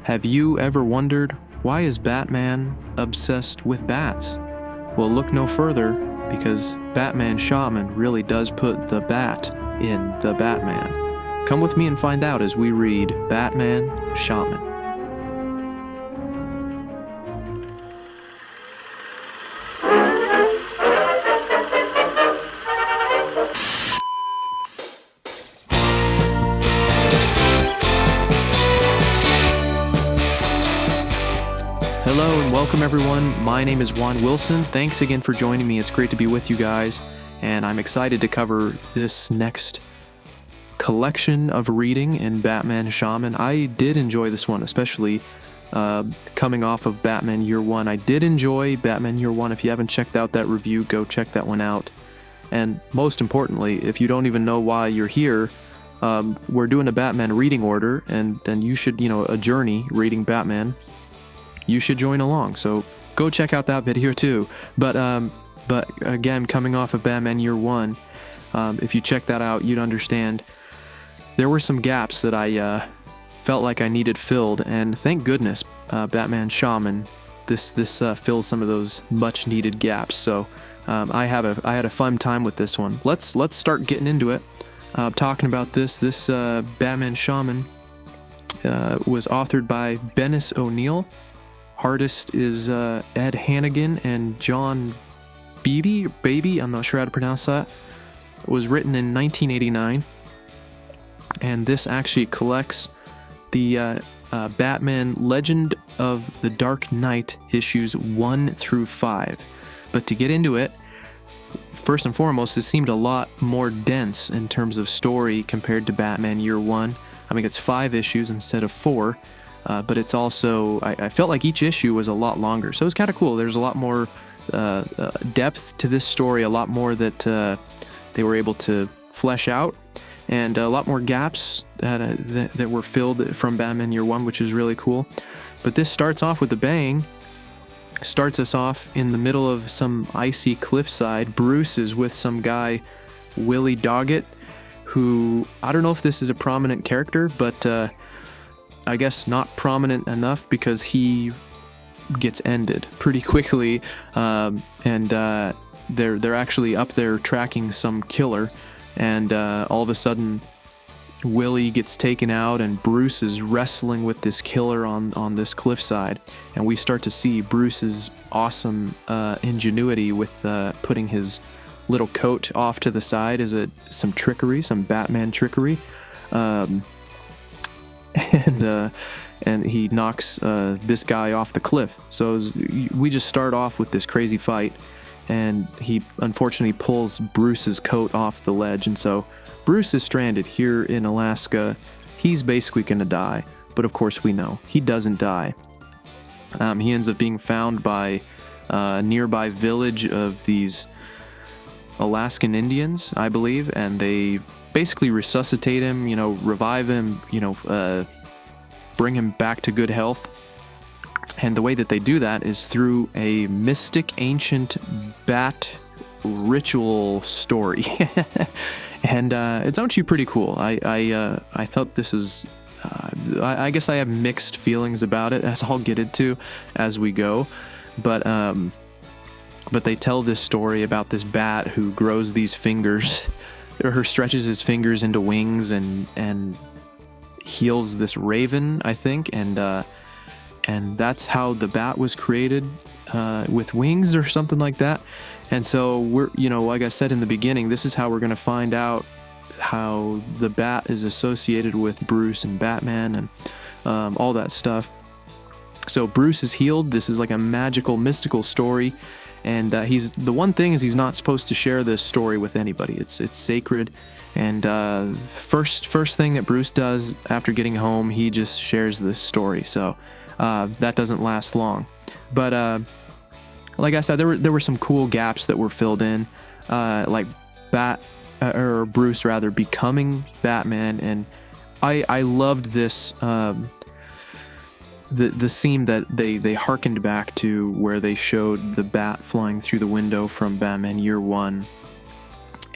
Have you ever wondered, why is Batman obsessed with bats? Well, look no further, because Batman Shaman really does put the bat in the Batman. Come with me and find out as we read Batman Shaman. Hello and welcome everyone, my name is Juan Wilson. Thanks again for joining me, it's great to be with you guys, and I'm excited to cover this next collection of reading in Batman Shaman. I did enjoy this one, especially coming off of Batman Year One. I did enjoy Batman Year One. If you haven't checked out that review, go check that one out. And most importantly, if you don't even know why you're here, we're doing a Batman reading order, and then you should, a journey reading Batman. You should join along, so go check out that video too. But again, coming off of Batman Year One, if you check that out, you'd understand there were some gaps that I felt like I needed filled, and thank goodness Batman Shaman this fills some of those much needed gaps. So I had a fun time with this one. Let's start getting into it. Talking about this Batman Shaman was authored by Bennis O'Neill. Artist is Ed Hannigan and John Beebe, I'm not sure how to pronounce that. It was written in 1989, and this actually collects the Batman Legend of the Dark Knight issues 1 through 5. But to get into it, first and foremost, it seemed a lot more dense in terms of story compared to Batman Year One. I mean, it's 5 issues instead of 4. But it's also, I felt like each issue was a lot longer, so it was kind of cool. There's a lot more depth to this story, a lot more that they were able to flesh out, and a lot more gaps that were filled from Batman Year One, which is really cool. But this starts off with a bang. Starts us off in the middle of some icy cliffside. Bruce is with some guy, Willie Doggett, who, I don't know if this is a prominent character, but I guess not prominent enough because he gets ended pretty quickly, and they're actually up there tracking some killer, and all of a sudden Willie gets taken out, and Bruce is wrestling with this killer on this cliffside, and we start to see Bruce's awesome ingenuity with putting his little coat off to the side. Is it some trickery, some Batman trickery? And he knocks this guy off the cliff. So we just start off with this crazy fight, and he unfortunately pulls Bruce's coat off the ledge, and so Bruce is stranded here in Alaska. He's basically gonna die, but of course we know he doesn't die. He ends up being found by a nearby village of these Alaskan Indians, I believe, and they basically resuscitate him, revive him, bring him back to good health. And the way that they do that is through a mystic ancient bat ritual story. And it's actually pretty cool. I thought this is I guess I have mixed feelings about it, as I'll get into as we go. But they tell this story about this bat who grows these fingers, or stretches his fingers into wings, and heals this raven, I think, and that's how the bat was created, with wings or something like that. And so we're, like I said in the beginning, this is how we're going to find out how the bat is associated with Bruce and Batman and all that stuff. So Bruce is healed. This is like a magical, mystical story. And the one thing is he's not supposed to share this story with anybody. It's sacred. And first thing that Bruce does after getting home, he just shares this story. So that doesn't last long. But like I said, there were some cool gaps that were filled in, like Bruce rather becoming Batman, and I loved this. The scene that they harkened back to, where they showed the bat flying through the window from Batman Year One,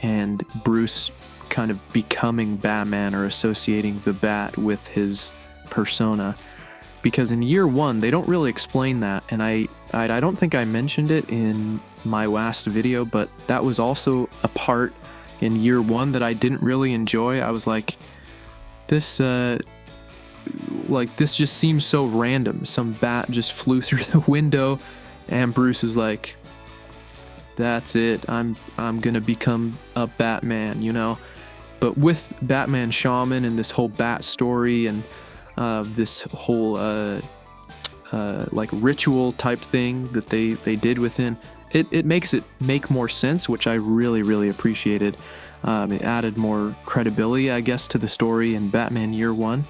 and Bruce kind of becoming Batman or associating the bat with his persona. because in year one they don't really explain that, and I don't think I mentioned it in my last video, but that was also a part in year one that I didn't really enjoy. I was like, this just seems so random. Some bat just flew through the window, and Bruce is like, that's it, I'm gonna become a Batman, you know. But with Batman Shaman and this whole bat story and this whole like ritual type thing that they did within it, makes it make more sense, which I really appreciated. It added more credibility, I guess, to the story in Batman Year One.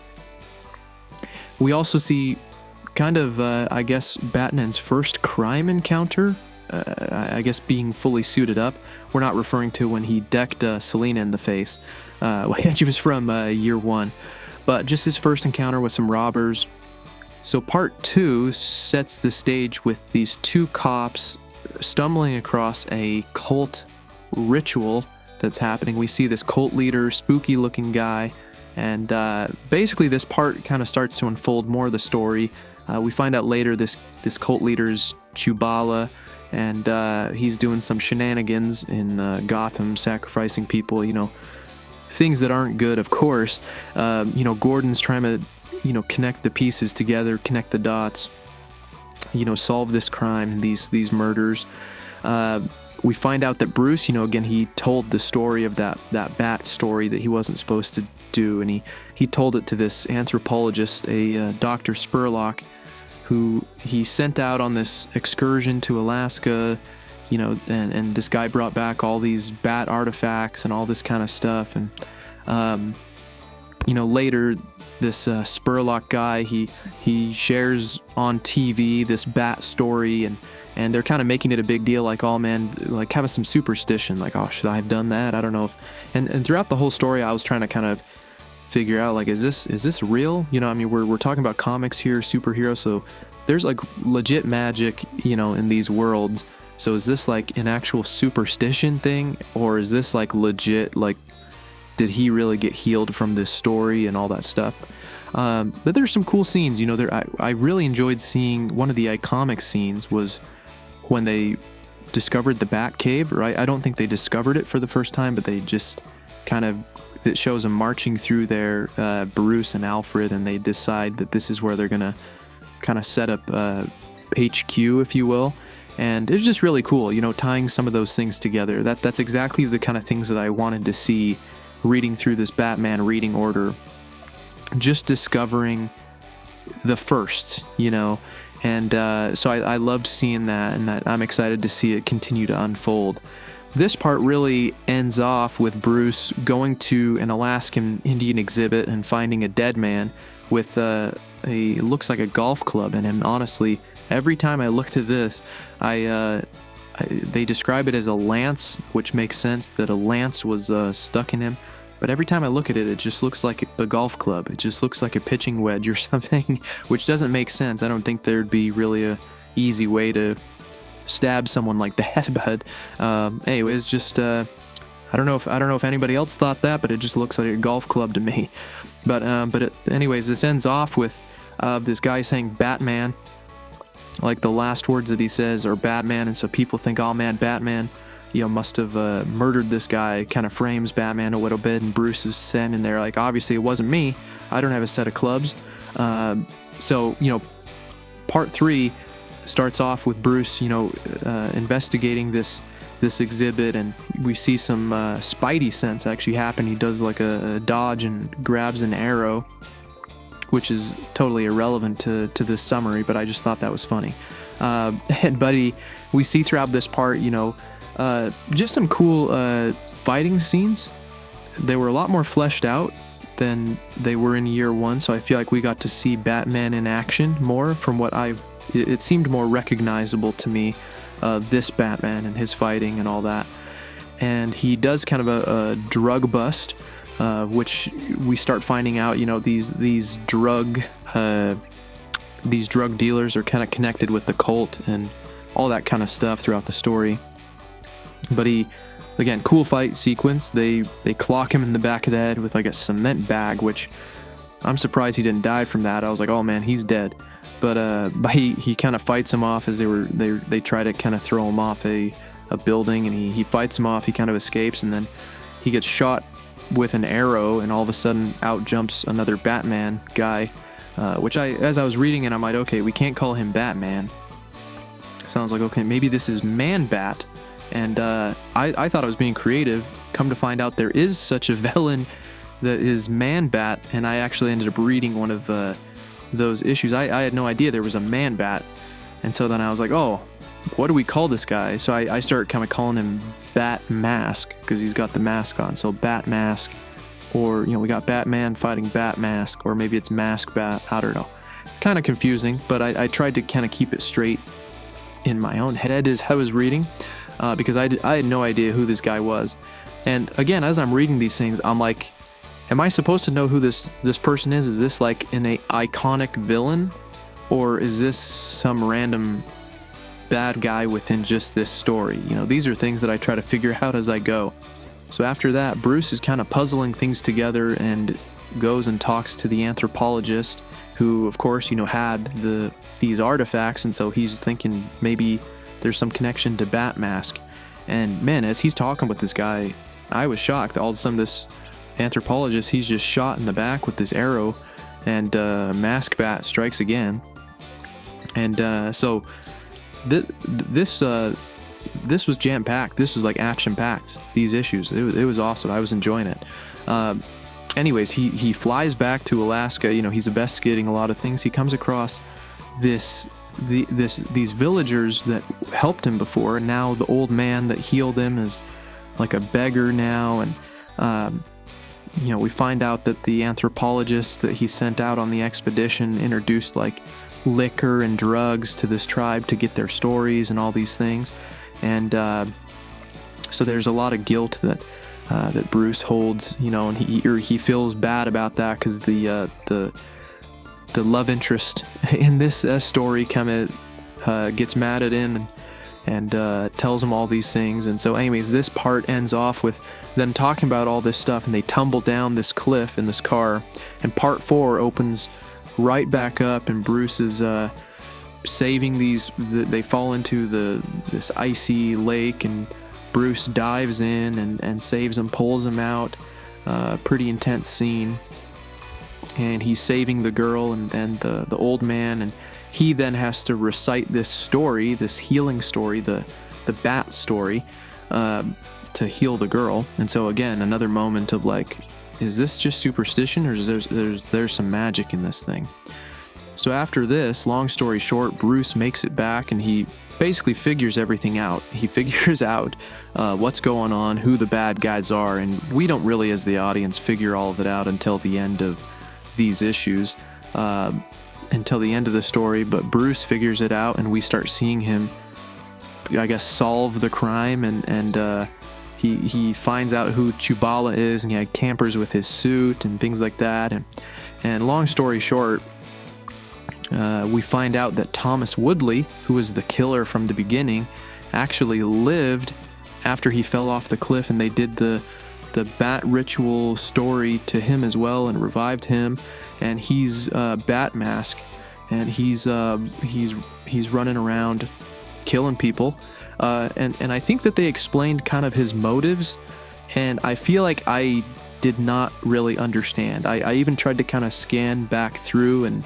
We also see kind of I guess Batman's first crime encounter, I guess being fully suited up. We're not referring to when he decked Selina in the face, she was from Year One, but just his first encounter with some robbers. So part 2 sets the stage with these two cops stumbling across a cult ritual that's happening. We see this cult leader, spooky looking guy, and basically this part kind of starts to unfold more of the story. We find out later this cult leader's Chubala, and he's doing some shenanigans in Gotham, sacrificing people, you know, things that aren't good, of course. You know, Gordon's trying to, you know, connect the pieces together, connect the dots, you know, solve this crime and these murders. We find out that Bruce, you know, again, he told the story of that bat story that he wasn't supposed to do, and he told it to this anthropologist, a Dr. Spurlock, who he sent out on this excursion to Alaska, you know, and this guy brought back all these bat artifacts and all this kind of stuff. And you know, later this Spurlock guy, he shares on TV this bat story, and they're kind of making it a big deal, like, oh man, like having some superstition, like, oh, should I have done that? I don't know if, and throughout the whole story I was trying to kind of figure out, like, is this real? You know, I mean, we're talking about comics here, superheroes, so there's like legit magic, you know, in these worlds. So is this like an actual superstition thing, or is this like legit, like, did he really get healed from this story and all that stuff? But there's some cool scenes, you know. I really enjoyed seeing one of the iconic scenes was when they discovered the Bat Cave, right? I don't think they discovered it for the first time, but they just kind of, it shows them marching through there, Bruce and Alfred, and they decide that this is where they're gonna kind of set up HQ, if you will. And it's just really cool, you know, tying some of those things together. That's exactly the kind of things that I wanted to see reading through this Batman reading order. Just discovering the first, you know. And so I loved seeing that, and I'm excited to see it continue to unfold. This part really ends off with Bruce going to an Alaskan Indian exhibit and finding a dead man with it looks like a golf club in him. Honestly, every time I looked at this, they describe it as a lance, which makes sense that a lance was stuck in him. But every time I look at it, it just looks like a golf club. It just looks like a pitching wedge or something, which doesn't make sense. I don't think there'd be really a easy way to stab someone like that. But anyways, just I don't know if anybody else thought that, but it just looks like a golf club to me. But anyways, this ends off with this guy saying Batman, like the last words that he says are Batman, and so people think, oh man, Batman, you know, must have murdered this guy. Kind of frames Batman a little bit, and Bruce is standing there like, obviously it wasn't me. I don't have a set of clubs. So, you know, part 3 starts off with Bruce, you know, investigating this exhibit, and we see some Spidey sense actually happen. He does like a dodge and grabs an arrow, which is totally irrelevant to this summary, but I just thought that was funny. And Buddy, we see throughout this part, you know, just some cool fighting scenes. They were a lot more fleshed out than they were in year 1, so I feel like we got to see Batman in action more. From what it seemed more recognizable to me, this Batman and his fighting and all that. And he does kind of a drug bust, which we start finding out, you know, these drug dealers are kind of connected with the cult and all that kind of stuff throughout the story. But again, cool fight sequence. They clock him in the back of the head with like a cement bag, which I'm surprised he didn't die from that. I was like, oh man, he's dead. But he kind of fights him off as they try to kind of throw him off a building, and he fights him off. He kind of escapes, and then he gets shot with an arrow, and all of a sudden out jumps another Batman guy, which as I was reading it, I'm like, okay, we can't call him Batman. Sounds like, okay, maybe this is Man-Bat. And I thought I was being creative. Come to find out there is such a villain that is Man-Bat, and I actually ended up reading one of those issues. I had no idea there was a Man-Bat, and so then I was like, oh, what do we call this guy? So I started kind of calling him Bat Mask, because he's got the mask on. So Bat Mask, or, we got Batman fighting Bat Mask, or maybe it's Mask Bat, I don't know. Kind of confusing, but I tried to kind of keep it straight in my own head as I was reading, because I had no idea who this guy was. And again, as I'm reading these things, I'm like, am I supposed to know who this person is? Is this like an iconic villain, or is this some random bad guy within just this story? These are things that I try to figure out as I go. So after that, Bruce is kind of puzzling things together and goes and talks to the anthropologist, who of course had these artifacts, and so he's thinking maybe there's some connection to Bat Mask. And man, as he's talking with this guy, I was shocked. All of a sudden, this anthropologist, he's just shot in the back with this arrow, and Mask Bat strikes again. And so this was jam-packed. This was like action-packed, these issues. It was awesome. I was enjoying it. Anyways, he flies back to Alaska. He's investigating a lot of things. He comes across these villagers that helped him before, and now the old man that healed him is like a beggar now. And we find out that the anthropologist that he sent out on the expedition introduced like liquor and drugs to this tribe to get their stories and all these things. And so there's a lot of guilt that Bruce holds, and he feels bad about that, because the love interest in this story kind of gets mad at him and tells him all these things. And so anyways, this part ends off with them talking about all this stuff, and they tumble down this cliff in this car, and part 4 opens right back up, and Bruce is saving these. They fall into this icy lake, and Bruce dives in and saves them, pulls them out. Pretty intense scene. And he's saving the girl and the old man, and he then has to recite this story, this healing story, the bat story, to heal the girl. And so again, another moment of like, is this just superstition, or is there's some magic in this thing? So after this, long story short, Bruce makes it back, and he basically figures everything out. He figures out what's going on, who the bad guys are, and we don't really, as the audience, figure all of it out until the end of these issues, until the end of the story. But Bruce figures it out, and we start seeing him, I guess, solve the crime, and he finds out who Chubala is, and he tampers with his suit and things like that. And long story short, we find out that Thomas Woodley, who was the killer from the beginning, actually lived after he fell off the cliff, and they did the bat ritual story to him as well and revived him. And he's Bat Mask, and he's running around killing people. And I think that they explained kind of his motives, and I feel like I did not really understand. I even tried to kind of scan back through, and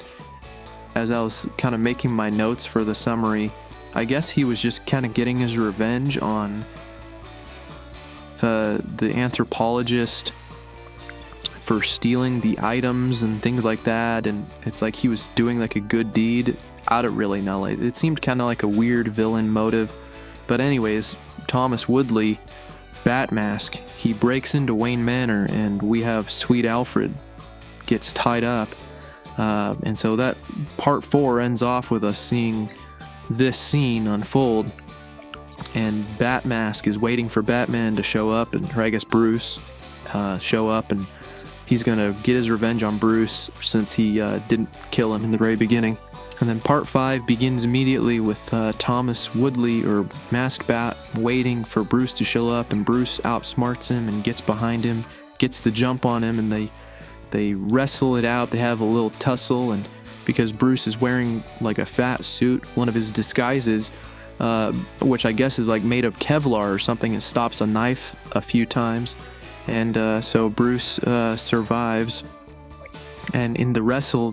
as I was kind of making my notes for the summary, I guess he was just kind of getting his revenge on the anthropologist for stealing the items and things like that, and it's like he was doing like a good deed. I don't really know. It seemed kind of like a weird villain motive. But anyways, Thomas Woodley, Bat Mask, he breaks into Wayne Manor, and we have Sweet Alfred gets tied up. And so that part 4 ends off with us seeing this scene unfold, and Bat Mask is waiting for Batman to show up, or I guess Bruce show up, and he's gonna get his revenge on Bruce since he didn't kill him in the very beginning. And then part 5 begins immediately with Thomas Woodley, or Mask Bat, waiting for Bruce to show up, and Bruce outsmarts him and gets behind him, gets the jump on him, and they they wrestle it out. They have a little tussle, and because Bruce is wearing like a fat suit, one of his disguises, which I guess is like made of Kevlar or something, it stops a knife a few times, and so Bruce survives. And in the wrestle,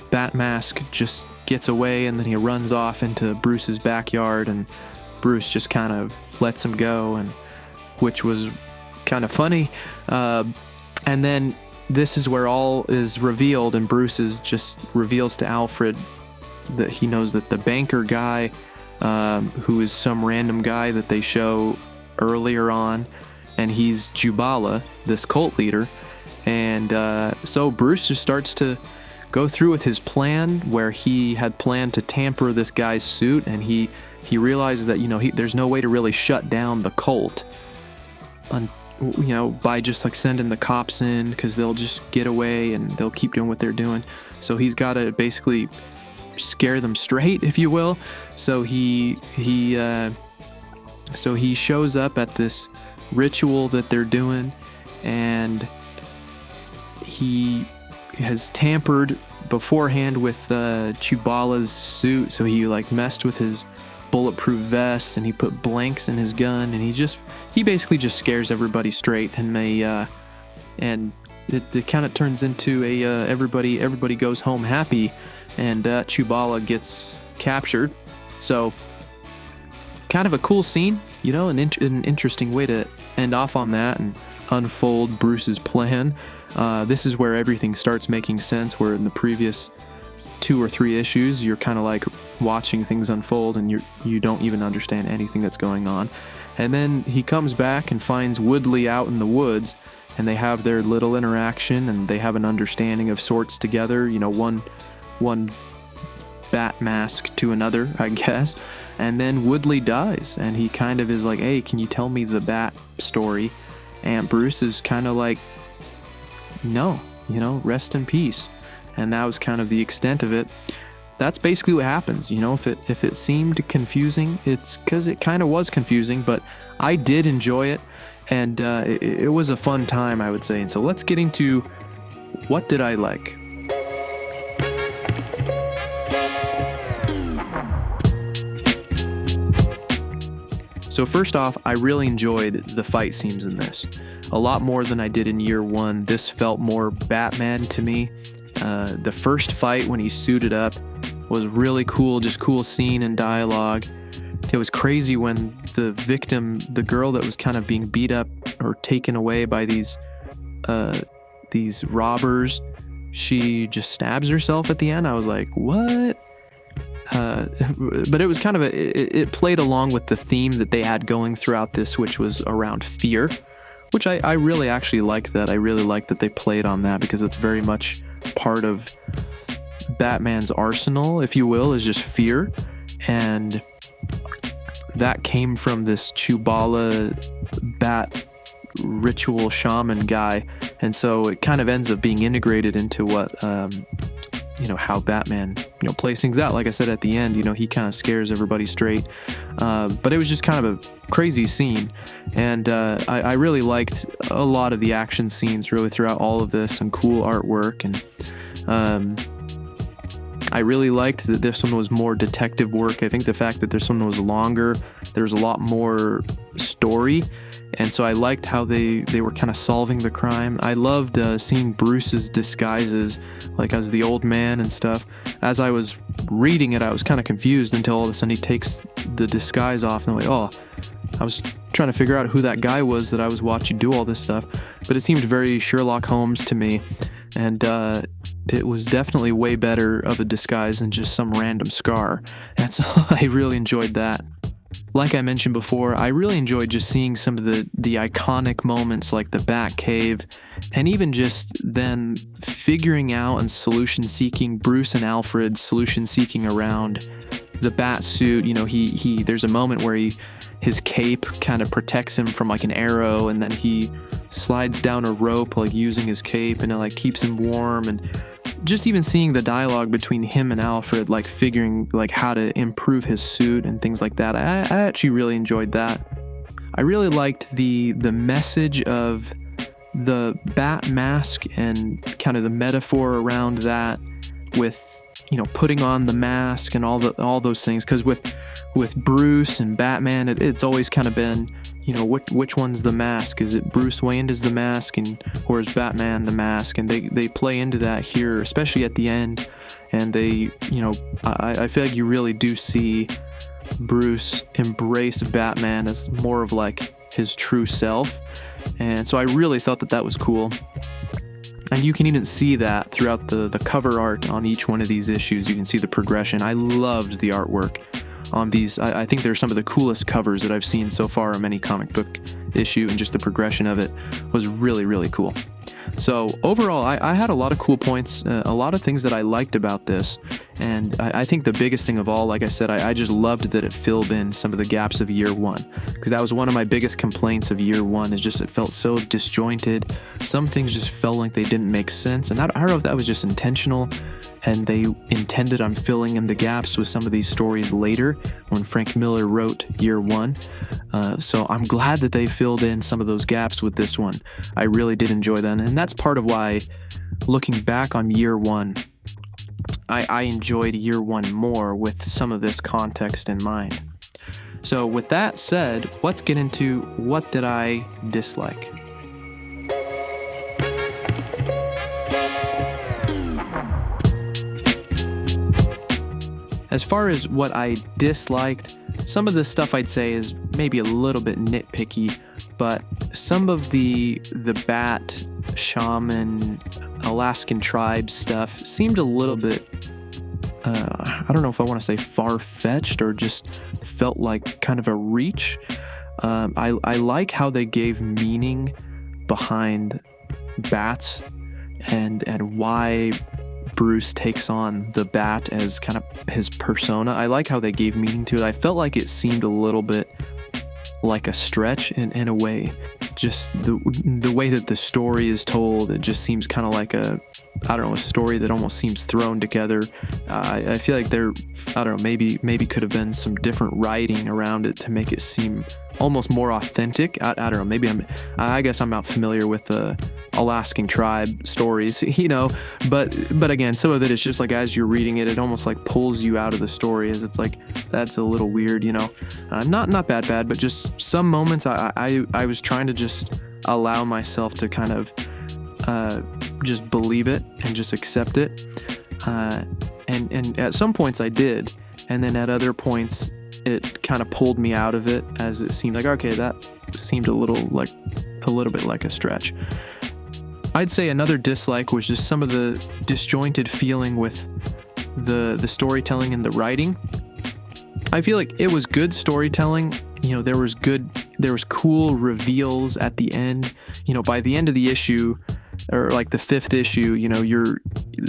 Bat Mask just gets away, and then he runs off into Bruce's backyard, and Bruce just kind of lets him go, and which was kind of funny. And then this is where all is revealed, and Bruce just reveals to Alfred that he knows that the banker guy, who is some random guy that they show earlier on, and he's Jubala, this cult leader. And so Bruce just starts to go through with his plan, where he had planned to tamper this guy's suit, and he realizes that, there's no way to really shut down the cult, by just like sending the cops in, because they'll just get away and they'll keep doing what they're doing. So he's got to basically scare them straight, if you will. So he shows up at this ritual that they're doing, and he has tampered beforehand with Chubala's suit. So he like messed with his bulletproof vest, and he put blanks in his gun, and he basically just scares everybody straight, and it kind of turns into a everybody goes home happy, and Chubala gets captured. So kind of a cool scene, an interesting way to end off on that and unfold Bruce's plan. This is where everything starts making sense, where in the previous 2 or 3 issues you're kind of like watching things unfold, and you don't even understand anything that's going on. And then he comes back and finds Woodley out in the woods, and they have their little interaction, and they have an understanding of sorts together, one Bat Mask to another, I guess. And then Woodley dies, and he kind of is like, hey, can you tell me the Bat story? And Bruce is kind of like, no, rest in peace. And that was kind of the extent of it. That's basically what happens. If it seemed confusing, it's because it kind of was confusing, but I did enjoy it, and it was a fun time, I would say. And so let's get into what did I like. So first off, I really enjoyed the fight scenes in this. A lot more than I did in year 1. This felt more Batman to me. The first fight when he suited up was really cool, just cool scene and dialogue. It was crazy when the victim, the girl that was kind of being beat up or taken away by these robbers, she just stabs herself at the end. I was like, what? But it was kind of it played along with the theme that they had going throughout this, which was around fear, which I really actually like that. I really like that they played on that, because it's very much part of Batman's arsenal, if you will, is just fear. And that came from this Chubala Bat ritual shaman guy. And so it kind of ends up being integrated into what, how Batman, plays things out. Like I said at the end, he kind of scares everybody straight. But it was just kind of a crazy scene. And I really liked a lot of the action scenes really throughout all of this, and cool artwork. And I really liked that this one was more detective work. I think the fact that this one was longer, there was a lot more story. And so I liked how they were kind of solving the crime. I loved seeing Bruce's disguises, like as the old man and stuff. As I was reading it, I was kind of confused until all of a sudden he takes the disguise off, and I'm like, oh, I was trying to figure out who that guy was that I was watching do all this stuff. But it seemed very Sherlock Holmes to me, and it was definitely way better of a disguise than just some random scar. And so I really enjoyed that. Like I mentioned before, I really enjoyed just seeing some of the iconic moments like the Bat Cave, and even just then figuring out and solution seeking, Bruce and Alfred solution seeking around the bat suit. He there's a moment where his cape kind of protects him from like an arrow, and then he slides down a rope like using his cape, and it like keeps him warm. And just even seeing the dialogue between him and Alfred, like figuring like how to improve his suit and things like that, I actually really enjoyed that. I really liked the message of the bat mask and kind of the metaphor around that with, putting on the mask and all those things. Because with Bruce and Batman, it's always kind of been, which one's the mask? Is it Bruce Wayne is the mask, or is Batman the mask? And they play into that here, especially at the end. And they, I feel like you really do see Bruce embrace Batman as more of like his true self. And so I really thought that was cool. And you can even see that throughout the cover art on each one of these issues. You can see the progression. I loved the artwork on these. I think they're some of the coolest covers that I've seen so far in any comic book issue, and just the progression of it was really, really cool. So overall, I had a lot of cool points, a lot of things that I liked about this, and I think the biggest thing of all, like I said, I just loved that it filled in some of the gaps of year one, because that was one of my biggest complaints of year one, is just it felt so disjointed. Some things just felt like they didn't make sense, and I don't know if that was just intentional, and they intended on filling in the gaps with some of these stories later when Frank Miller wrote year one. So I'm glad that they filled in some of those gaps with this one. I really did enjoy that, and that's part of why, looking back on year one, I enjoyed year one more with some of this context in mind. So with that said, let's get into what did I dislike. As far as what I disliked, some of the stuff I'd say is maybe a little bit nitpicky, but some of the Bat, Shaman, Alaskan tribe stuff seemed a little bit, I don't know if I want to say far-fetched, or just felt like kind of a reach. I like how they gave meaning behind bats and why Bruce takes on the bat as kind of his persona. I like how they gave meaning to it. I felt like it seemed a little bit like a stretch in a way. Just the way that the story is told, it just seems kind of like a story that almost seems thrown together. I feel like maybe could have been some different writing around it to make it seem almost more authentic. I don't know, maybe I guess I'm not familiar with the Alaskan tribe stories, but again, some of it is just like, as you're reading it almost like pulls you out of the story, as it's like, that's a little weird, not bad, but just some moments I was trying to just allow myself to kind of just believe it and just accept it, and at some points I did, and then at other points it kind of pulled me out of it, as it seemed like, okay, that seemed a little bit like a stretch. I'd say another dislike was just some of the disjointed feeling with the storytelling and the writing. I feel like it was good storytelling. There was cool reveals at the end. By the end of the issue, or like the 5th issue,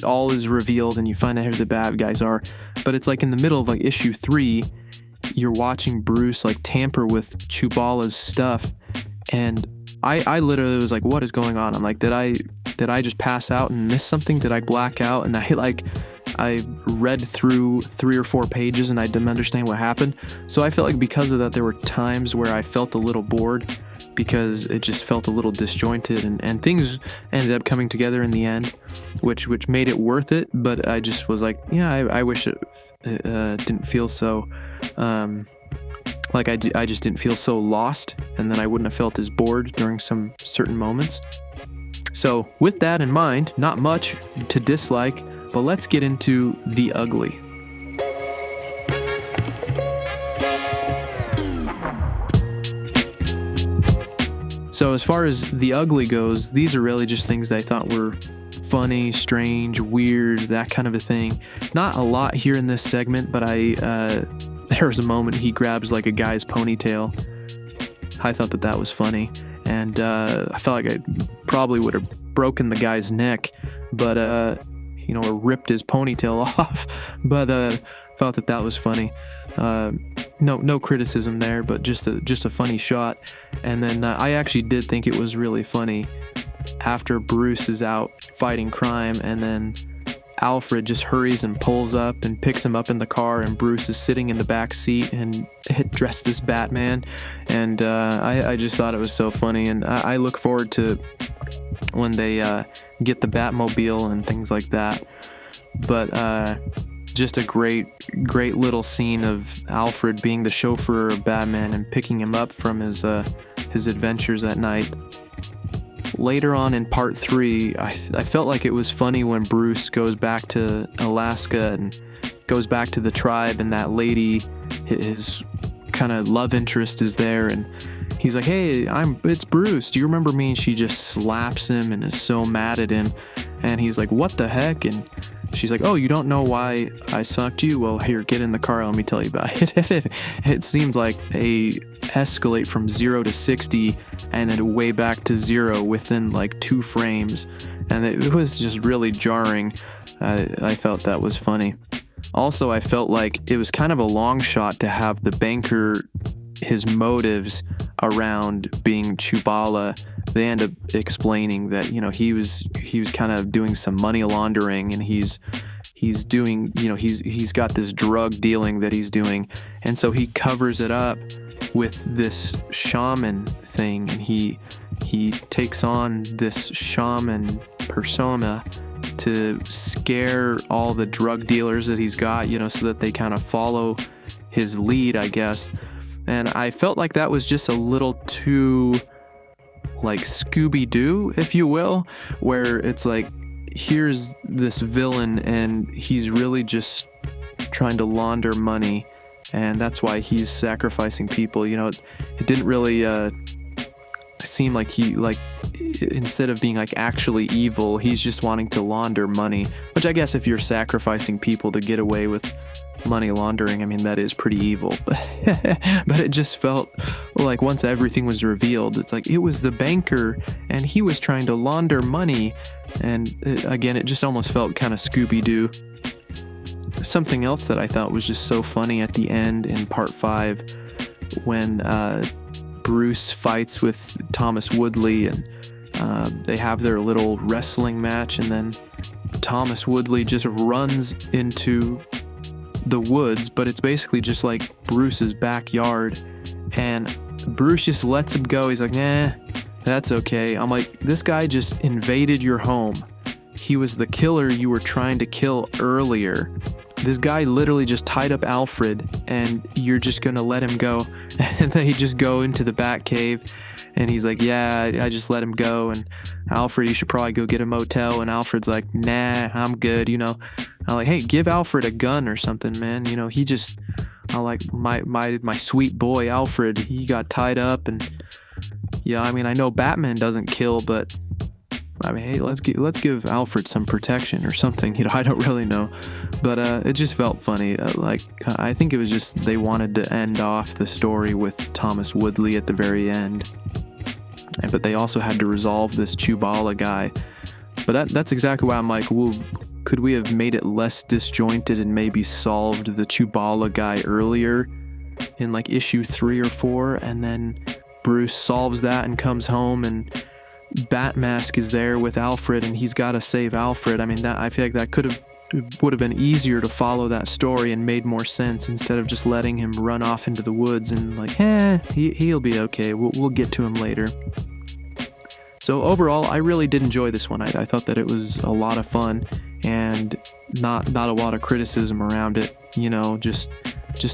all is revealed and you find out who the bad guys are. But it's like in the middle of like issue 3, you're watching Bruce like tamper with Chubala's stuff, and I literally was like, what is going on? I'm like, did I just pass out and miss something? Did I black out? And I read through 3 or 4 pages and I didn't understand what happened. So I felt like because of that, there were times where I felt a little bored, because it just felt a little disjointed, and things ended up coming together in the end, which made it worth it. But I just was like, yeah, I wish it didn't feel so, I just didn't feel so lost, and then I wouldn't have felt as bored during some certain moments. So with that in mind, not much to dislike, but let's get into the ugly. So as far as the ugly goes, these are really just things that I thought were funny, strange, weird, that kind of a thing. Not a lot here in this segment, but there was a moment he grabs like a guy's ponytail. I thought that was funny, and I felt like I probably would have broken the guy's neck, but or ripped his ponytail off. But thought that was funny. No criticism there, but just a funny shot. And then I actually did think it was really funny after Bruce is out fighting crime, and then Alfred just hurries and pulls up and picks him up in the car, and Bruce is sitting in the back seat and dressed as Batman. And I just thought it was so funny, and I look forward to when they get the Batmobile and things like that. But just a great little scene of Alfred being the chauffeur of Batman and picking him up from his adventures at night. Later on in part 3, I felt like it was funny when Bruce goes back to Alaska and goes back to the tribe, and that lady, his kind of love interest, is there, and he's like, "Hey, it's Bruce. Do you remember me?" And she just slaps him and is so mad at him, and he's like, "What the heck?" And she's like, "Oh, you don't know why I sucked you? Well, here, get in the car. Let me tell you about it." It seems like they escalate from 0 to 60 and then way back to 0 within like 2 frames. And it was just really jarring. I felt that was funny. Also, I felt like it was kind of a long shot to have the banker, his motives around being Chubala. They end up explaining that, you know, he was kind of doing some money laundering, and he's doing, you know, he's got this drug dealing that he's doing, and so he covers it up with this shaman thing, and he takes on this shaman persona to scare all the drug dealers that he's got, you know, so that they kind of follow his lead, I guess. And I felt like that was just a little too like Scooby-Doo, if you will, where it's like, here's this villain and he's really just trying to launder money, and that's why he's sacrificing people. You know, it didn't really seem like he, like, instead of being like actually evil, he's just wanting to launder money, which I guess if you're sacrificing people to get away with money laundering, I mean, that is pretty evil. But it just felt like once everything was revealed, it's like it was the banker and he was trying to launder money, and again, it just almost felt kind of Scooby-Doo. Something else that I thought was just so funny at the end in part 5, when Bruce fights with Thomas Woodley, and they have their little wrestling match, and then Thomas Woodley just runs into the woods, but it's basically just like Bruce's backyard, and Bruce just lets him go. He's like, "Nah, that's okay." I'm like, this guy just invaded your home. He was the killer you were trying to kill earlier. This guy literally just tied up Alfred, and you're just gonna let him go. And they just go into the Bat Cave, and he's like, "Yeah, I just let him go." And Alfred, you should probably go get a motel. And Alfred's like, "Nah, I'm good." You know, I'm like, "Hey, give Alfred a gun or something, man." You know, he just, I like my sweet boy Alfred. He got tied up, and yeah, I mean, I know Batman doesn't kill, but I mean, hey, let's give Alfred some protection or something. You know, I don't really know, but it just felt funny. I think it was just they wanted to end off the story with Thomas Woodley at the very end, but they also had to resolve this Chubala guy. But that's exactly why I'm like, well, could we have made it less disjointed and maybe solved the Chubala guy earlier in like issue 3 or 4, and then Bruce solves that and comes home, and Batmask is there with Alfred, and he's got to save Alfred. I mean, that, I feel like that would have been easier to follow that story and made more sense, instead of just letting him run off into the woods and like, he'll be okay. We'll get to him later. So overall, I really did enjoy this one. I thought that it was a lot of fun and not a lot of criticism around it. You know, just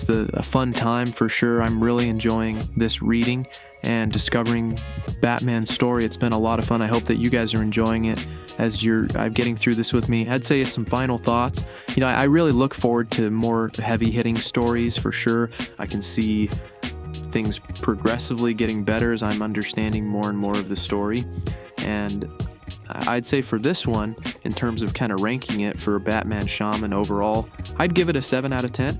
a fun time for sure. I'm really enjoying this reading and discovering Batman's story. It's been a lot of fun. I hope that you guys are enjoying it as I'm getting through this with me. I'd say some final thoughts. You know, I really look forward to more heavy-hitting stories for sure. I can see things progressively getting better as I'm understanding more and more of the story. And I'd say for this one, in terms of kind of ranking it for Batman Shaman overall, I'd give it a 7 out of 10,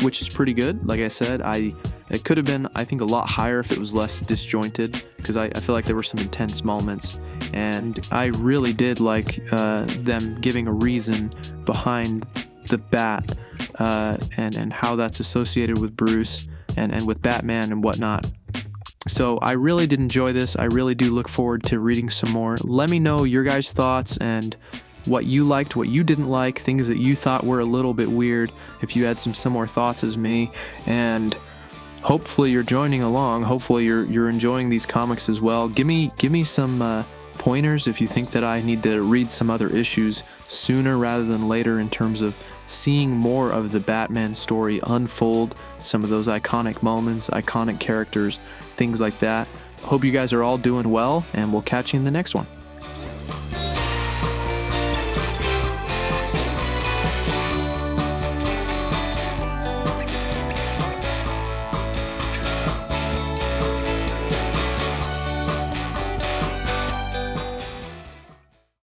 which is pretty good. Like I said, it could have been, I think, a lot higher if it was less disjointed, because I feel like there were some intense moments, and I really did like them giving a reason behind the bat and how that's associated with Bruce and with Batman and whatnot. So I really did enjoy this. I really do look forward to reading some more. Let me know your guys' thoughts, and what you liked, what you didn't like, things that you thought were a little bit weird, if you had some similar thoughts as me. And hopefully you're joining along. Hopefully you're enjoying these comics as well. Give me some pointers if you think that I need to read some other issues sooner rather than later, in terms of seeing more of the Batman story unfold, some of those iconic moments, iconic characters, things like that. Hope you guys are all doing well, and we'll catch you in the next one.